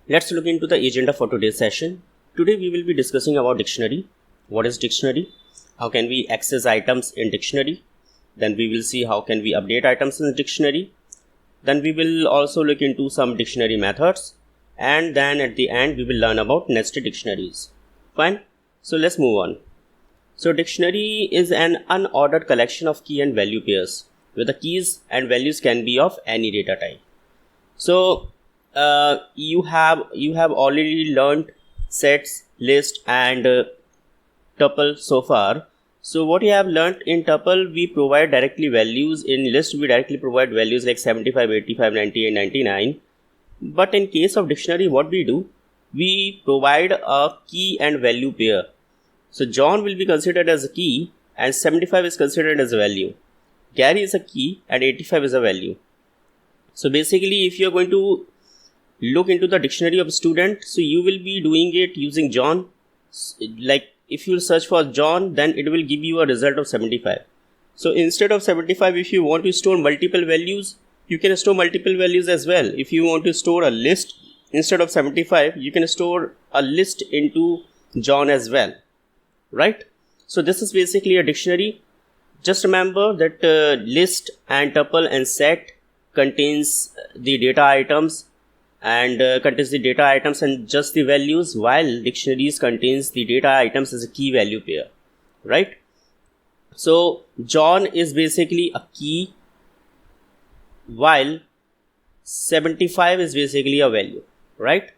Let's look into the agenda for today's session. Today we will be discussing about dictionary. What is dictionary? How can we access items in dictionary? Then we will see how can we update items in the dictionary. Then we will also look into some dictionary methods. And then at the end we will learn about nested dictionaries. Fine. So let's move on. So dictionary is an unordered collection of key and value pairs where the keys and values can be of any data type. So you have already learned sets, list and tuple so far. So what you have learned in tuple, we provide directly values. In list we directly provide values like 75, 85, 98, 99. But in case of dictionary, what we do, we provide a key and value pair. So John will be considered as a key and 75 is considered as a value. Gary is a key and 85 is a value. So basically if you are going to look into the dictionary of a student, so you will be doing it using John. Like if you search for John, then it will give you a result of 75. So instead of 75, if you want to store multiple values, you can store multiple values as well. If you want to store a list, instead of 75, you can store a list into John as well. Right? So this is basically a dictionary. Just remember that list and tuple and set contains the data items and just the values, while dictionaries contains the data items as a key value pair. Right? So John is basically a key, while 75 is basically a value. Right?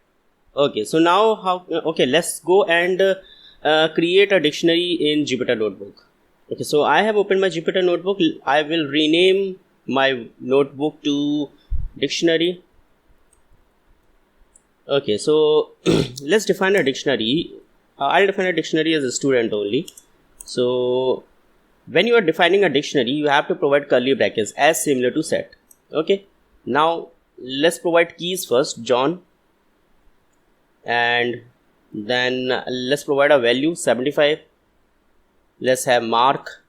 Okay, so now let's go and create a dictionary in Jupyter Notebook. Okay, so I have opened my Jupyter Notebook. I will rename my notebook to dictionary. Okay, so let's define a dictionary. I'll define a dictionary as a student only. So when you are defining a dictionary, you have to provide curly brackets as similar to set. Okay, now let's provide keys first, John, and then let's provide a value 75. Let's have mark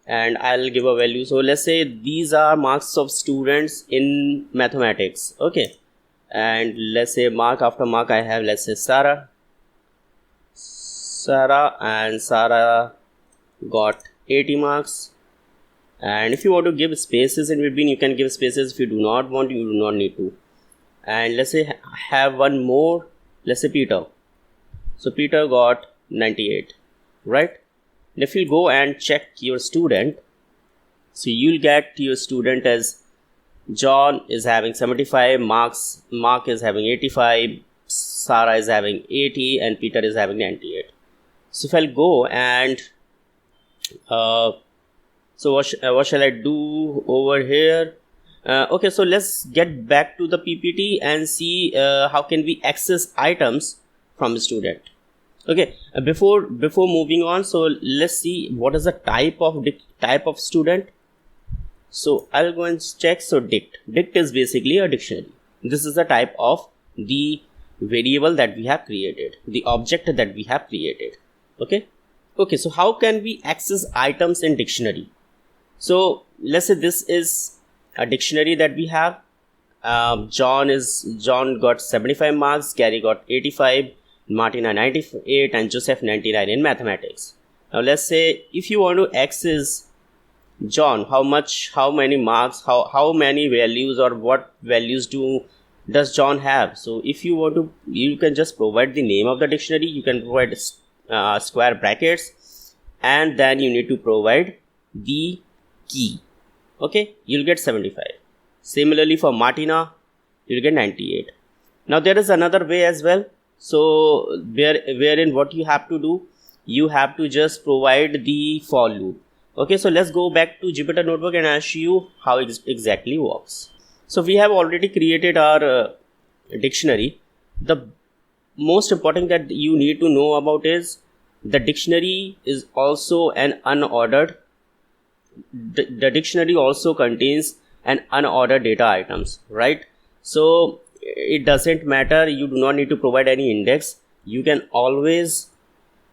and I'll give a value. So let's say these are marks of students in mathematics. Okay, and let's say mark after mark I have, let's say Sarah, and Sarah got 80 marks. And if you want to give spaces in between, you can give spaces. If you do not want, you do not need to. And let's say have one more, let's say Peter. So Peter got 98. Right? And if you go and check your student, so you'll get your student as John is having 75 marks, Mark is having 85, Sarah is having 80 and Peter is having 98. So if I'll go and so what shall I do over here? Okay, so let's get back to the PPT and see how can we access items from a student. Okay, before moving on, so let's see what is the type of student. So I'll go and check. So dict is basically a dictionary. This is the type of the variable that we have created, the object that we have created. Okay, so how can we access items in dictionary? So let's say this is a dictionary that we have. John got 75 marks, Gary got 85, Martina 98 and Joseph 99 in mathematics. Now let's say if you want to access John, how many marks, how many values or what values does John have? So if you want to, you can just provide the name of the dictionary. You can provide square brackets and then you need to provide the key. Okay, you'll get 75. Similarly for Martina, you'll get 98. Now there is another way as well. So wherein what you have to do, you have to just provide the for loop. Okay, so let's go back to Jupyter Notebook and I'll show you how it exactly works. So we have already created our dictionary. The most important that you need to know about is the dictionary is also an unordered. The dictionary also contains an unordered data items, right? So it doesn't matter, you do not need to provide any index. You can always,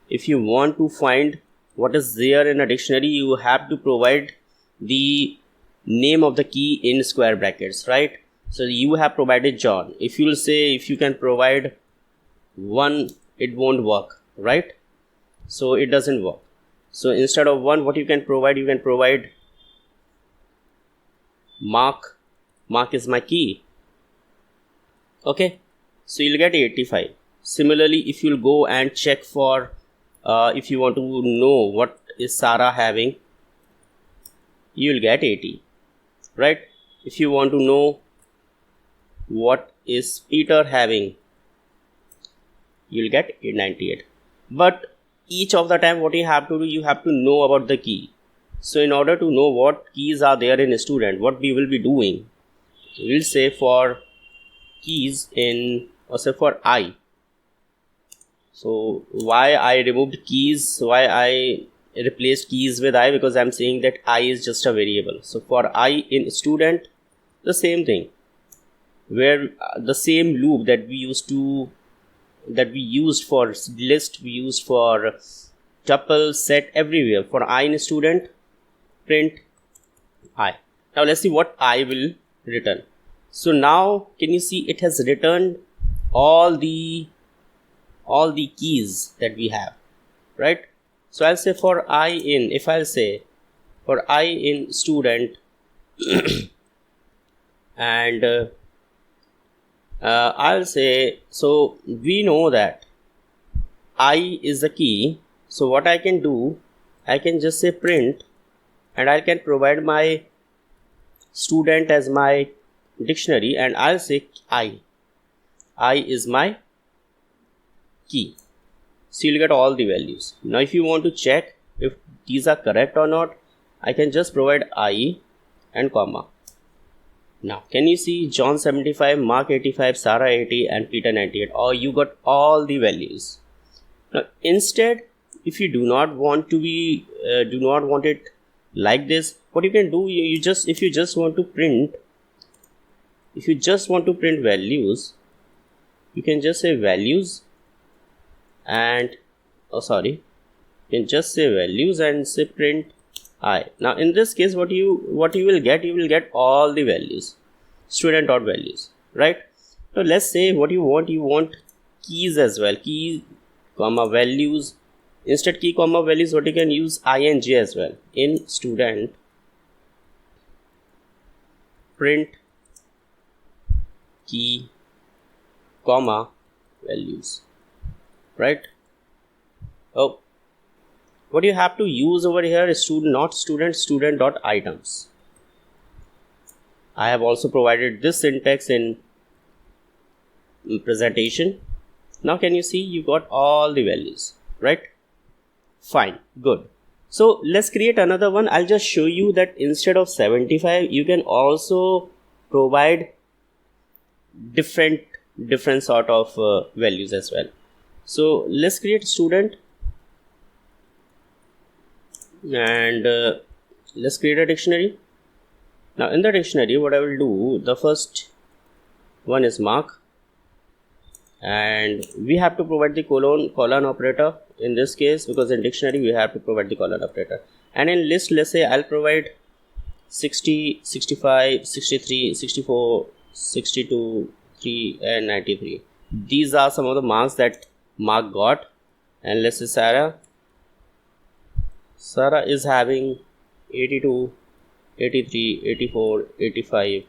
if you want to find what is there in a dictionary, you have to provide the name of the key in square brackets, right? So you have provided John. If you will say if you can provide 1, it won't work, right? So it doesn't work. So instead of 1, what you can provide Mark. Mark is my key. Okay, so you'll get 85. Similarly, if you'll go and check for if you want to know what is Sarah having, you'll get 80, right? If you want to know what is Peter having, you'll get 98. But each of the time what you have to do, you have to know about the key. So in order to know what keys are there in a student, what we will be doing, we'll say for keys in, or say for I. So why I removed keys, why I replaced keys with I, because I'm saying that I is just a variable. So for I in student, the same thing, where the same loop that we used for list, we used for tuple, set, everywhere. For I in student, print I. Now let's see what I will return. So now can you see it has returned all the keys that we have, right? So I'll say for I in, if I'll say for I in student and I'll say, so we know that I is the key. So what I can do, I can just say print, and I can provide my student as my dictionary, and I'll say I is my key. So you'll get all the values. Now if you want to check if these are correct or not, I can just provide I and comma. Now can you see John 75, Mark 85, Sarah 80 and Peter 98. Oh, you got all the values. Now instead, if you do not want it like this, what you can do, if you just want to print values, you can just say values and you can just say values and say print I. Now in this case, what you will get all the values, student dot values, right? Now let's say what you want keys as well, key comma values. Instead key comma values, what you can use ing as well. In student, print key comma values, right? Oh, what you have to use over here is student dot items. I have also provided this syntax in presentation. Now can you see you got all the values, right? Fine, good. So let's create another one. I'll just show you that instead of 75, you can also provide different sort of values as well. So let's create student and let's create a dictionary. Now in the dictionary, what I will do, the first one is Mark, and we have to provide the colon operator in this case, because in dictionary we have to provide the colon operator. And in list, let's say I'll provide 60, 65, 63, 64, 62, 3 and 93. These are some of the marks that Mark got. And let's say Sarah is having 82, 83, 84, 85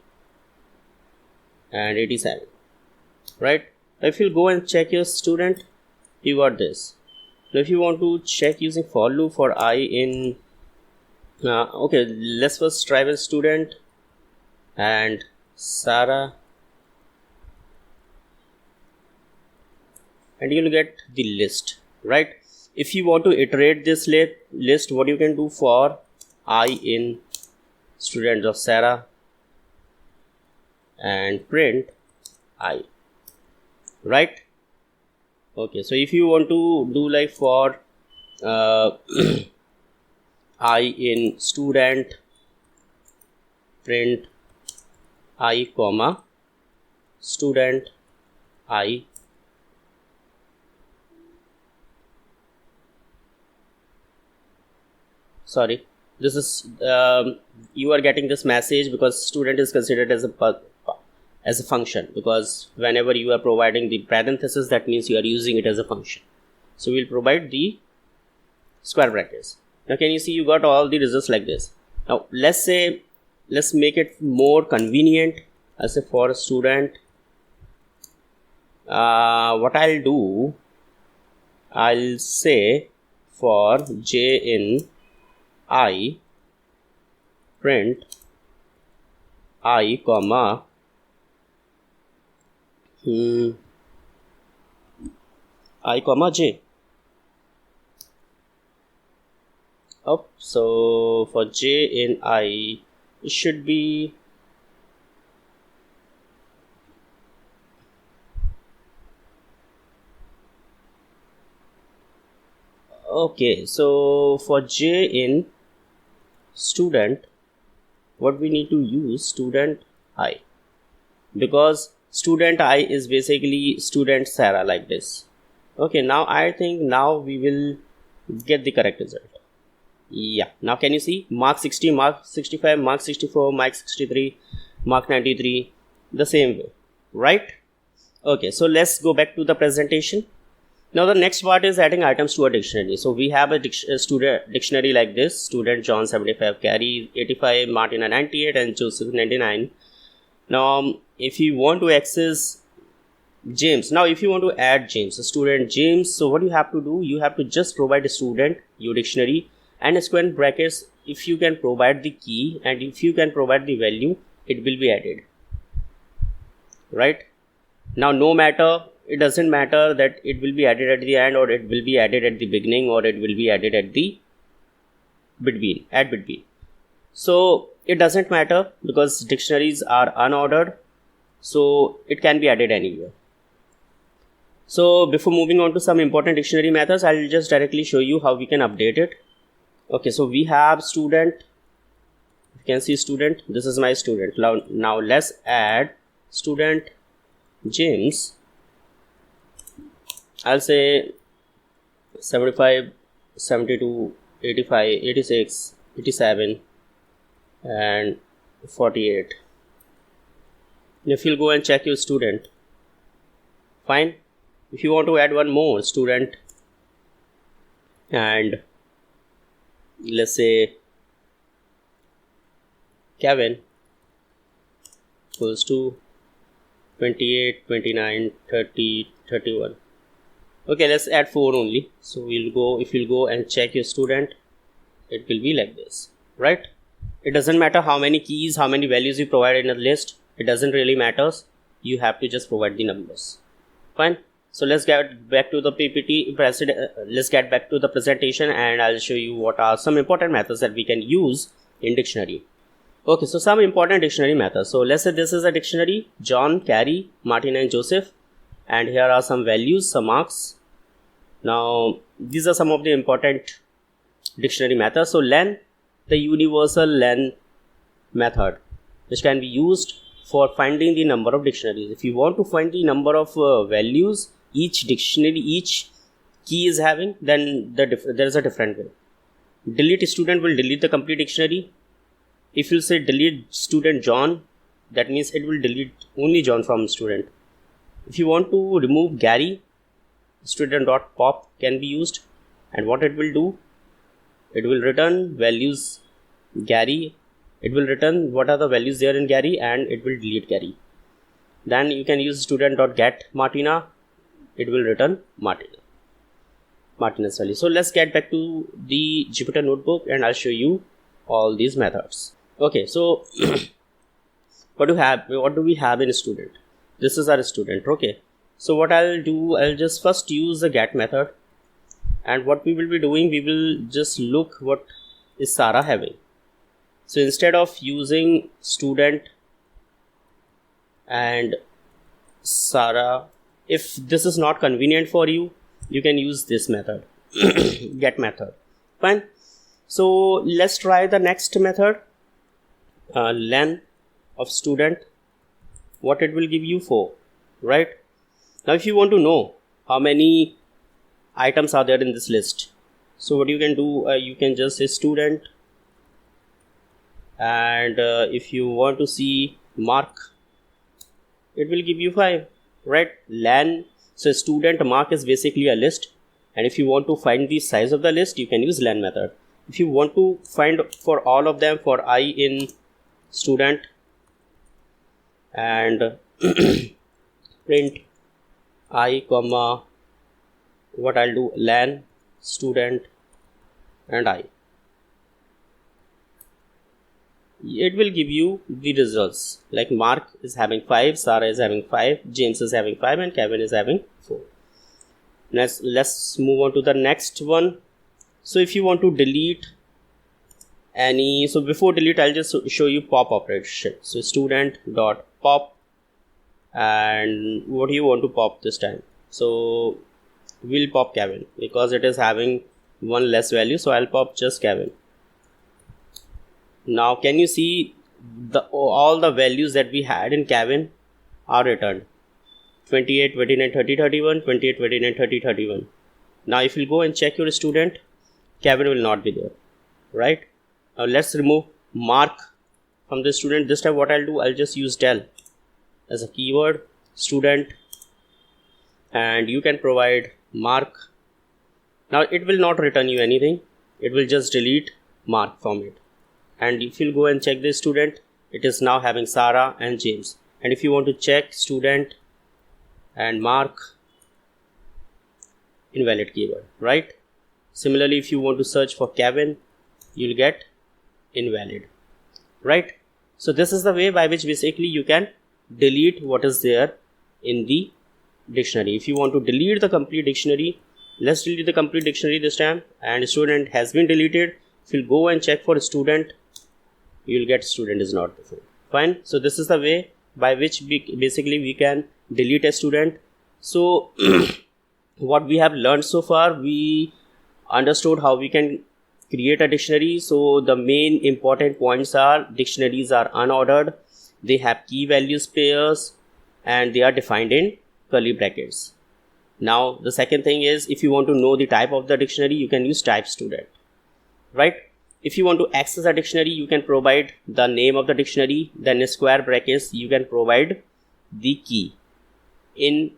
and 87, right? If you go and check your student, you got this. Now if you want to check using for loop for I in okay, let's first try with student and Sarah, and you'll get the list, right? If you want to iterate this list, what you can do for I in student of Sarah and print I, right? Okay, so if you want to do like for I in student, print I comma student I, sorry, this is you are getting this message because student is considered as a as a function, because whenever you are providing the parenthesis, that means you are using it as a function. So we'll provide the square brackets. Now can you see you got all the results like this. Now let's make it more convenient. I say for a student, what I'll do, I'll say for j in I, print I comma I comma j. So for j in I, it should be okay. So for j in student, what we need to use student I, because student I is basically student Sarah, like this. Okay, now I think now we will get the correct result. Yeah, now can you see mark 60, mark 65, mark 64, mark 63, mark 93, the same way, right? Okay, so let's go back to the presentation. Now the next part is adding items to a dictionary. So we have a student dictionary like this: student John 75, Carrie 85, Martina 98, and Joseph 99. Now if you want to access James, now if you want to add James, a student James, so what you have to do, you have to just provide a student, your dictionary, and a square brackets. If you can provide the key and if you can provide the value, it will be added, right? Now no matter, it doesn't matter that it will be added at the end, or it will be added at the beginning, or it will be added at the between. So it doesn't matter, because dictionaries are unordered, so it can be added anywhere. So before moving on to some important dictionary methods, I'll just directly show you how we can update it. Okay, so we have student, you can see student, this is my student. Now let's add student James. I'll say 75, 72, 85, 86, 87 and 48. If you'll go and check your student, fine. If you want to add one more student, and let's say Kevin equals to 28, 29, 30, 31. Okay, let's add 4 only. So we'll go, if you'll go and check your student, it will be like this, right? It doesn't matter how many keys, how many values you provide in a list. It doesn't really matters. You have to just provide the numbers. Fine. So let's get back to the PPT. Let's get back to the presentation, and I'll show you what are some important methods that we can use in dictionary. Okay, so some important dictionary methods. So let's say this is a dictionary: John, Carrie, Martin, and Joseph. And here are some values, some marks. Now these are some of the important dictionary methods. So len, the universal len method, which can be used for finding the number of dictionaries. If you want to find the number of values each dictionary, each key is having, then there is a different way. Delete student will delete the complete dictionary. If you say delete student John, that means it will delete only John from student. If you want to remove Gary, student.pop can be used, and what it will do, it will return values Gary, it will return what are the values there in Gary, and it will delete Gary. Then you can use student.get Martina, it will return Martina's value. So let's get back to the Jupyter notebook, and I'll show you all these methods. Okay, so what do we have in a student? This is our student. Okay, so what I'll do, I'll just first use the get method, and what we will be doing, we will just look what is Sarah having. So instead of using student and Sarah, if this is not convenient for you, you can use this method, get method. Fine. So let's try the next method, len of student. What it will give you 4, right? Now if you want to know how many items are there in this list, so what you can do, you can just say student, and if you want to see mark it will give you 5, right? Lan, so student mark is basically a list, and if you want to find the size of the list, you can use lan method. If you want to find for all of them, for I in student, and print I comma, what I'll do, lan student and I, it will give you the results, like Mark is having 5, Sarah is having 5, James is having 5, and Kevin is having 4. Let's move on to the next one. So if you want to delete any, so before delete, I'll just show you pop operation. So student dot pop, and what do you want to pop this time? So we'll pop Kevin because it is having one less value, so I'll pop just Kevin. Now can you see all the values that we had in Kevin are returned? 28, 29, 30, 31, 28, 29, 30, 31. Now if you go and check your student, Kevin will not be there, right? Now let's remove Mark from the student. This time what I'll do, I'll just use del as a keyword, student, and you can provide Mark. Now it will not return you anything, it will just delete Mark from it. And if you go and check this student, it is now having Sarah and James. And if you want to check student and Mark, invalid keyword, right? Similarly, if you want to search for Kevin, you'll get invalid, right? So this is the way by which basically you can delete what is there in the dictionary. If you want to delete the complete dictionary, let's delete the complete dictionary this time, and student has been deleted. If you go and check for student, you'll get student is not there. Fine. So this is the way by which basically we can delete a student. So what we have learned so far, we understood how we can create a dictionary. So the main important points are dictionaries are unordered, they have key values pairs, and they are defined in curly brackets. Now the second thing is, if you want to know the type of the dictionary, you can use type student, right? If you want to access a dictionary, you can provide the name of the dictionary, then in square brackets you can provide the key in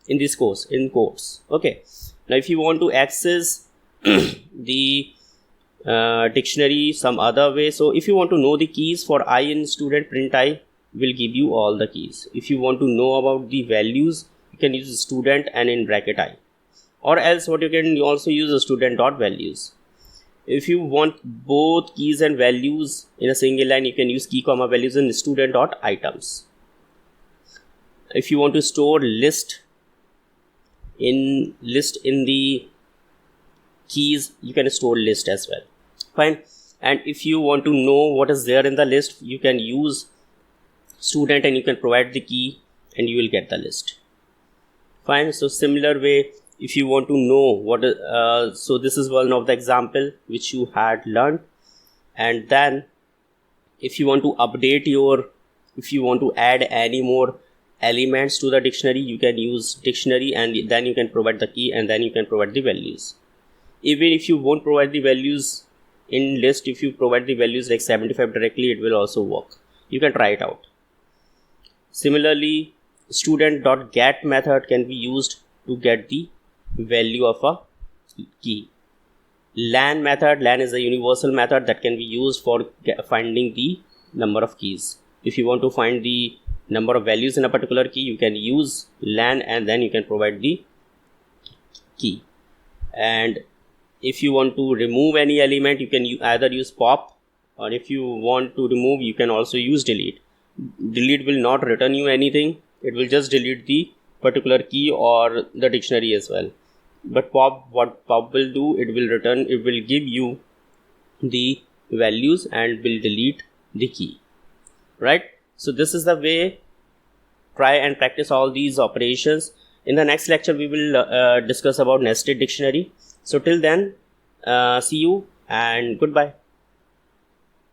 this course, in quotes. Okay, now if you want to access the dictionary some other way, so if you want to know the keys for I in student, print I will give you all the keys. If you want to know about the values, you can use student and in bracket I, or else what you can also use a student dot values. If you want both keys and values in a single line, you can use key comma values in student dot items. If you want to store list in the keys, you can store list as well. Fine. And if you want to know what is there in the list, you can use student and you can provide the key and you will get the list. Fine. So similar way, if you want to know what so this is one of the example which you had learned. And then if you want to update if you want to add any more elements to the dictionary, you can use dictionary and then you can provide the key and then you can provide the values. Even if you won't provide the values in list, if you provide the values like 75 directly, it will also work. You can try it out. Similarly, student.get method can be used to get the value of a key. Lan method, lan is a universal method that can be used for finding the number of keys. If you want to find the number of values in a particular key, you can use lan and then you can provide the key. And if you want to remove any element, you can either use pop, or if you want to remove, you can also use delete. Delete will not return you anything, it will just delete the particular key or the dictionary as well. But pop, what pop will do, it will give you the values and will delete the key, right? So this is the way. Try and practice all these operations. In the next lecture we will discuss about nested dictionary. So till then, see you and goodbye.